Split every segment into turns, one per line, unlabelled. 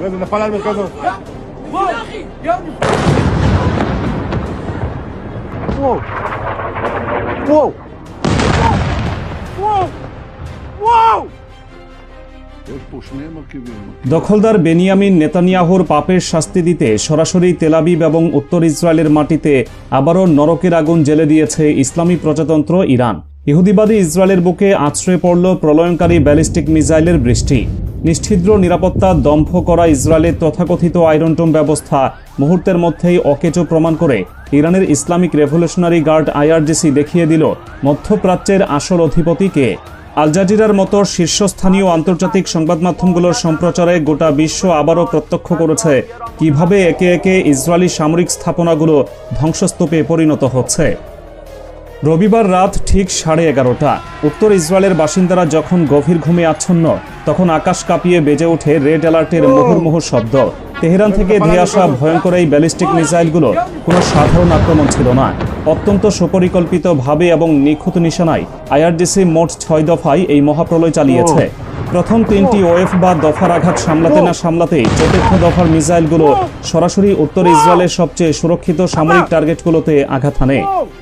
لازم نفعل المركز. واو واو واو واو.
দখলদার বেনিয়ামিন নেতানিয়াহুর পাপের শাস্তি দিতে সরাসরি তেল আবিব এবং উত্তর ইসরায়েলের মাটিতে আবারও নরকের আগুন জ্বেলে দিয়েছে ইসলামী প্রজাতন্ত্র ইরান। ইহুদিবাদী ইসরায়েলের বুকে আছড়ে পড়ল প্রলয়ঙ্কারী ব্যালিস্টিক মিসাইলের বৃষ্টি। নিশ্ছিদ্র নিরাপত্তা দম্ভ করা ইসরায়েলের তথাকথিত আয়রন ডোম ব্যবস্থা মুহূর্তের মধ্যেই অকেজো প্রমাণ করে ইরানের ইসলামিক রেভলিউশনারি গার্ড IRGC দেখিয়ে দিল মধ্যপ্রাচ্যের আসল অধিপতি কে। আল জাজিরার মতো শীর্ষস্থানীয় আন্তর্জাতিক সংবাদ মাধ্যমগুলোর সম্প্রচারে গোটা বিশ্ব আবারও প্রত্যক্ষ করেছে কিভাবে একে একে ইসরায়েলি সামরিক স্থাপনাগুলো ধ্বংসস্তূপে পরিণত হচ্ছে। রবিবার রাত ঠিক 11:30 উত্তর ইসরায়েলের বাসিন্দারা যখন গভীর ঘুমে আচ্ছন্ন, তখন আকাশ কাঁপিয়ে বেজে ওঠে রেড অ্যালার্টের মুহুর্মুহু শব্দ। তেহরান থেকে ধেয়ে আসা ভয়ঙ্কর এই ব্যালিস্টিক মিসাইলগুলো কোনো সাধারণ আক্রমণ ছিল না। অত্যন্ত সুপরিকল্পিতভাবে এবং নিখুঁত নিশানায় IRGC মোট 6 দফায় এই মহাপ্রলয় চালিয়েছে। প্রথম 3টি ওয়েভ বা দফার আঘাত সামলাতে না সামলাতেই চতুর্থ দফার মিসাইলগুলো সরাসরি উত্তর ইসরায়েলের সবচেয়ে সুরক্ষিত সামরিক টার্গেটগুলোতে আঘাত হানে।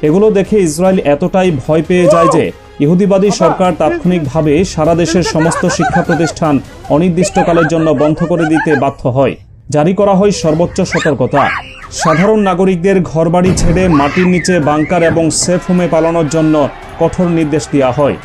এগুলো দেখে ইসরায়েল এতটাই ভয় পেয়ে যায় যে ইহুদিবাদী সরকার তাৎক্ষণিকভাবে সারা দেশের সমস্ত শিক্ষা প্রতিষ্ঠান অনির্দিষ্টকালের জন্য বন্ধ করে দিতে বাধ্য হয়। জারি করা হয় সর্বোচ্চ সতর্কতা। সাধারণ নাগরিকদের ঘরবাড়ি ছেড়ে মাটির নিচে বাংকার এবং সেফ হোমে পালানোর জন্য কঠোর নির্দেশ দেওয়া হয়।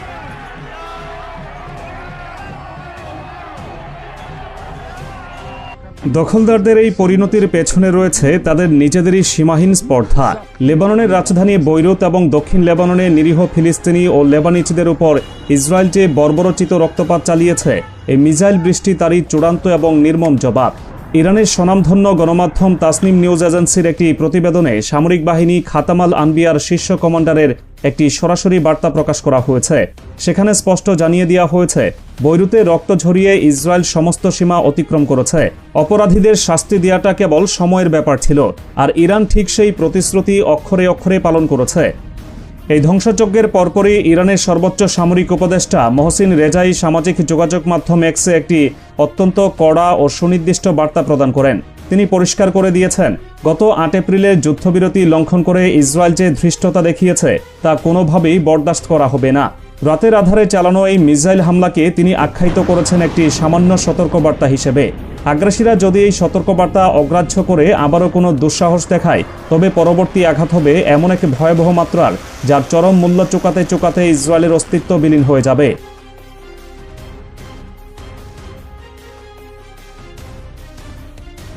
দখলদারদের এই পরিণতির পেছনে রয়েছে তাদের নিজেদেরই সীমাহীন স্পর্ধা। লেবাননের রাজধানী বৈরুত এবং দক্ষিণ লেবাননে নিরীহ ফিলিস্তিনি ও লেবানিজদের উপর ইসরায়েল যে বর্বরচিত রক্তপাত চালিয়েছে, এই মিসাইল বৃষ্টি তারই চূড়ান্ত এবং নির্মম জবাব। ইরানের স্বনামধন্য গণমাধ্যম তাসনিম নিউজ এজেন্সির একটি প্রতিবেদনে সামরিক বাহিনী খাতাম আল আনবিয়ার শীর্ষ কমান্ডারের একটি সরাসরি বার্তা প্রকাশ করা হয়েছে। সেখানে স্পষ্ট জানিয়ে দেওয়া হয়েছে, বৈরুতে রক্ত ঝরিয়ে ইসরায়েল সমস্ত সীমা অতিক্রম করেছে। অপরাধীদের শাস্তি দেওয়াটা কেবল সময়ের ব্যাপার ছিল, আর ইরান ঠিক সেই প্রতিশ্রুতি অক্ষরে অক্ষরে পালন করেছে। এই ধ্বংসযজ্ঞের পরপরই ইরানের সর্বোচ্চ সামরিক উপদেষ্টা মহসিন রেজাই সামাজিক যোগাযোগ মাধ্যম এক্সে একটি অত্যন্ত কড়া ও সুনির্দিষ্ট বার্তা প্রদান করেন। তিনি পরিষ্কার করে দিয়েছেন, গত 8 এপ্রিলে যুদ্ধবিরতি লঙ্ঘন করে ইসরায়েল যে ধৃষ্টতা দেখিয়েছে তা কোনোভাবেই বরদাস্ত করা হবে না। রাতের আধারে চালানো এই মিসাইল হামলাকে তিনি আখ্যায়িত করেছেন একটি সামান্য সতর্কবার্তা হিসেবে। আগ্রাসীরা যদি এই সতর্কবার্তা অগ্রাহ্য করে আবারও কোনো দুঃসাহস দেখায়, তবে পরবর্তী আঘাত হবে এমন এক ভয়াবহ মাত্রার, যার চরম মূল্য চুকাতে চুকাতে ইসরায়েলের অস্তিত্ব বিলীন হয়ে যাবে।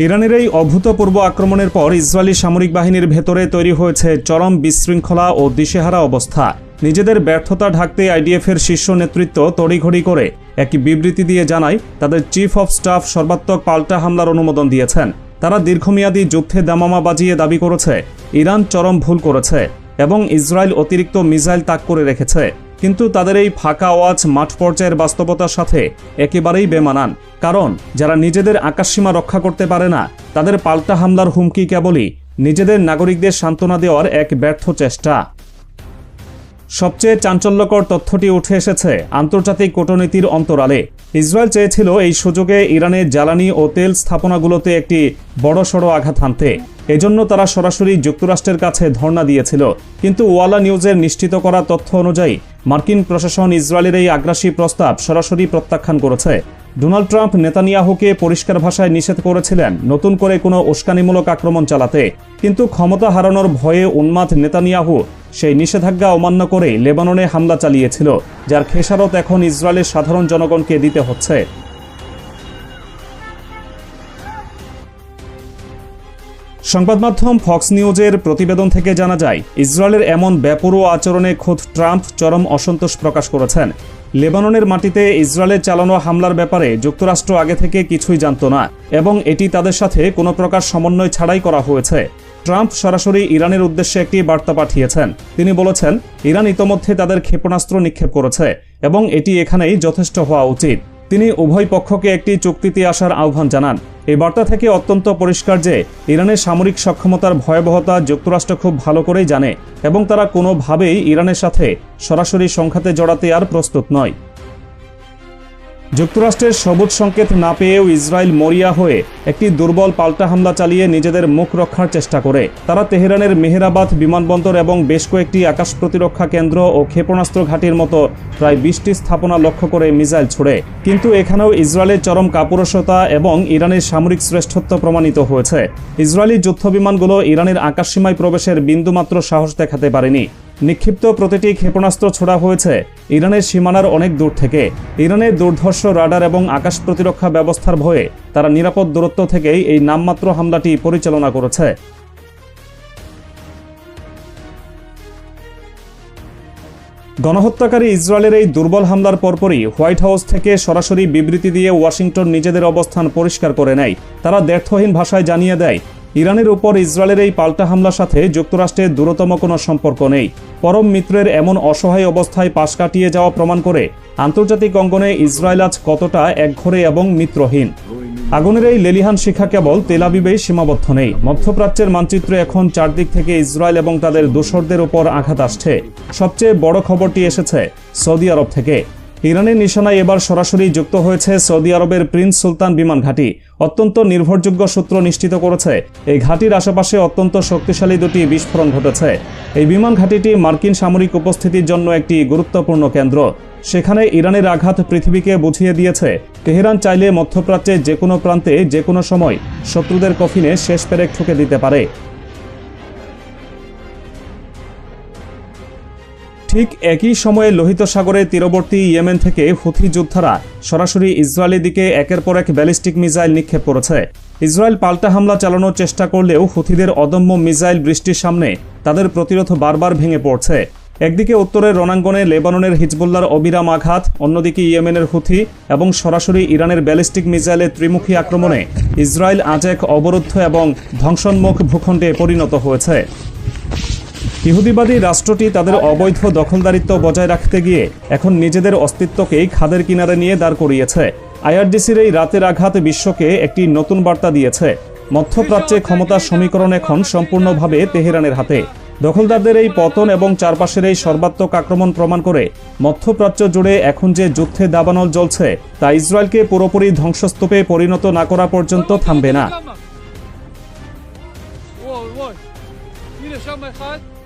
ইরানের এই অভূতপূর্ব আক্রমণের পর ইসরায়েলি সামরিক বাহিনীর ভেতরে তৈরি হয়েছে চরম বিশৃঙ্খলা ও দিশেহারা অবস্থা। নিজেদের ব্যর্থতা ঢাকতে IDF-এর শীর্ষ নেতৃত্ব তড়িঘড়ি করে একটি বিবৃতি দিয়ে জানায় তাদের চিফ অফ স্টাফ সর্বাত্মক পাল্টা হামলার অনুমোদন দিয়েছেন। তারা দীর্ঘমেয়াদী যুদ্ধে দামামা বাজিয়ে দাবি করেছে ইরান চরম ভুল করেছে এবং ইসরায়েল অতিরিক্ত মিসাইল তাক করে রেখেছে। কিন্তু তাদের এই ফাঁকা আওয়াজ মাঠ পর্যায়ের বাস্তবতার সাথে একেবারেই বেমানান। কারণ যারা নিজেদের আকাশসীমা রক্ষা করতে পারে না, তাদের পাল্টা হামলার হুমকি কেবলই নিজেদের নাগরিকদের সান্ত্বনা দেওয়ার এক ব্যর্থ চেষ্টা। সবচেয়ে চাঞ্চল্যকর তথ্যটি উঠে এসেছে আন্তর্জাতিক কূটনীতির অন্তরালে। ইসরায়েল চেয়েছিল এই সুযোগে ইরানের জ্বালানি ও তেল স্থাপনাগুলোতে একটি বড়সড় আঘাত হানতে। এজন্য তারা সরাসরি যুক্তরাষ্ট্রের কাছে ধর্ণা দিয়েছিল। কিন্তু ওয়ালা নিউজের নিশ্চিত করা তথ্য অনুযায়ী মার্কিন প্রশাসন ইসরায়েলের এই আগ্রাসী প্রস্তাব সরাসরি প্রত্যাখ্যান করেছে। ডোনাল্ড ট্রাম্প নেতানিয়াহুকে পরিষ্কার ভাষায় নিষেধ করেছিলেন নতুন করে কোনো উস্কানিমূলক আক্রমণ চালাতে। কিন্তু ক্ষমতা হারানোর ভয়ে উন্মাদ নেতানিয়াহু সেই নিষেধাজ্ঞা অমান্য করেই লেবাননে হামলা চালিয়েছিল, যার খেসারত এখন ইসরায়েলের সাধারণ জনগণকে দিতে হচ্ছে। সংবাদ মাধ্যম ফক্স নিউজের প্রতিবেদন থেকে জানা যায়, ইসরায়েলের এমন বেপরোয়া আচরণে খোদ ট্রাম্প চরম অসন্তোষ প্রকাশ করেছেন। লেবাননের মাটিতে ইসরায়েলের চালানো হামলার ব্যাপারে যুক্তরাষ্ট্র আগে থেকে কিছুই জানত না এবং এটি তাদের সাথে কোনো প্রকার সমন্বয় ছাড়াই করা হয়েছে। ট্রাম্প সরাসরি ইরানের উদ্দেশ্যে একটি বার্তা পাঠিয়েছেন। তিনি বলেছেন, ইরান ইতোমধ্যে তাদের ক্ষেপণাস্ত্র নিক্ষেপ করেছে এবং এটি এখানেই যথেষ্ট হওয়া উচিত। তিনি উভয় পক্ষকে একটি চুক্তিতে আসার আহ্বান জানান। এই বার্তা থেকে অত্যন্ত পরিষ্কার যে ইরানের সামরিক সক্ষমতার ভয়াবহতা যুক্তরাষ্ট্র খুব ভালো করেই জানে এবং তারা কোনোভাবেই ইরানের সাথে সরাসরি সংঘাতে জড়াতে আর প্রস্তুত নয়। যুক্তরাষ্ট্রের সবুজ সংকেত না পেয়েও ইসরায়েল মরিয়া হয়ে একটি দুর্বল পাল্টা হামলা চালিয়ে নিজেদের মুখ রক্ষার চেষ্টা করে। তারা তেহরানের মেহেরাবাদ বিমানবন্দর এবং বেশ কয়েকটি আকাশ প্রতিরক্ষা কেন্দ্র ও ক্ষেপণাস্ত্র ঘাঁটির মতো প্রায় 20টি স্থাপনা লক্ষ্য করে মিসাইল ছোড়ে। কিন্তু এখানেও ইসরায়েলের চরম কাপুরুষতা এবং ইরানের সামরিক শ্রেষ্ঠত্ব প্রমাণিত হয়েছে। ইসরায়েলি যুদ্ধবিমানগুলো ইরানের আকাশসীমায় প্রবেশের বিন্দুমাত্র সাহস দেখাতে পারেনি। নিক্ষিপ্ত প্রতিটি ক্ষেপণাস্ত্র ছোড়া হয়েছে ইরানের সীমানার অনেক দূর থেকে। ইরানের দুর্ধর্ষ রাডার এবং আকাশ প্রতিরক্ষা ব্যবস্থার ভয়ে তারা নিরাপদ দূরত্ব থেকেই এই নামমাত্র হামলাটি পরিচালনা করেছে। গণহত্যাকারী ইসরায়েলের এই দুর্বল হামলার পরপরই হোয়াইট হাউস থেকে সরাসরি বিবৃতি দিয়ে ওয়াশিংটন নিজেদের অবস্থান পরিষ্কার করে নেয়। তারা দ্ব্যর্থহীন ভাষায় জানিয়ে দেয়, ইরানের উপর ইসরায়েলের এই পাল্টা হামলার সাথে যুক্তরাষ্ট্রের দূরতম কোনো সম্পর্ক নেই। পরম মিত্রের এমন অসহায় অবস্থায় পাশ কাটিয়ে যাওয়া প্রমাণ করে আন্তর্জাতিক অঙ্গনে ইসরায়েল আজ কতটা একঘরে এবং মিত্রহীন। আগুনের এই লেলিহান শিখা কেবল তেল আবিবেই সীমাবদ্ধ নেই। মধ্যপ্রাচ্যের মানচিত্রে এখন চারদিক থেকে ইসরায়েল এবং তাদের দোসরদের উপর আঘাত আসছে। সবচেয়ে বড় খবরটি এসেছে সৌদি আরব থেকে। ইরানের নিশানায় এবার সরাসরি যুক্ত হয়েছে সৌদি আরবের প্রিন্স সুলতান বিমান ঘাঁটি। অত্যন্ত নির্ভরযোগ্য সূত্র নিশ্চিত করেছে এই ঘাঁটির আশেপাশে অত্যন্ত শক্তিশালী দুটি বিস্ফোরণ ঘটেছে। এই বিমান ঘাঁটিটি মার্কিন সামরিক উপস্থিতির জন্য একটি গুরুত্বপূর্ণ কেন্দ্র। সেখানে ইরানের আঘাত পৃথিবীকে বুঝিয়ে দিয়েছে তেহরান চাইলে মধ্যপ্রাচ্যের যে কোনো প্রান্তে যে কোনো সময় শত্রুদের কফিনে শেষ পেরেক ঠুকে দিতে পারে। ঠিক একই সময়ে লোহিত সাগরের তীরবর্তী ইয়েমেন থেকে হুথি যোদ্ধারা সরাসরি ইসরায়েলের দিকে একের পর এক ব্যালিস্টিক মিসাইল নিক্ষেপ করেছে। ইসরায়েল পাল্টা হামলা চালানোর চেষ্টা করলেও হুথিদের অদম্য মিসাইল বৃষ্টির সামনে তাদের প্রতিরোধ বারবার ভেঙে পড়ছে। একদিকে উত্তরের রণাঙ্গনে লেবাননের হিজবুল্লার অবিরাম আঘাত, অন্যদিকে ইয়েমেনের হুথি এবং সরাসরি ইরানের ব্যালিস্টিক মিসাইলের ত্রিমুখী আক্রমণে ইসরায়েল আজ এক অবরুদ্ধ এবং ধ্বংসন্মুখ ভূখণ্ডে পরিণত হয়েছে। ইহুদিবাদী রাষ্ট্রটি তাদের অবৈধ দখলদারিত্ব বজায় রাখতে গিয়ে এখন নিজেদের অস্তিত্বকেই খাদের কিনারে নিয়ে দাঁড় করিয়েছে। আইআরজিসির এই রাতের আঘাত বিশ্বকে একটি নতুন বার্তা দিয়েছে। মধ্যপ্রাচ্যে ক্ষমতার সমীকরণ এখন সম্পূর্ণভাবে তেহরানের হাতে। দখলদারদের এই পতন এবং চারপাশের এই সর্বাত্মক আক্রমণ প্রমাণ করে মধ্যপ্রাচ্য জুড়ে এখন যে যুদ্ধে দাবানল জ্বলছে তা ইসরায়েলকে পুরোপুরি ধ্বংসস্তূপে পরিণত না করা পর্যন্ত থামবে না।
Hier, schau mal rein.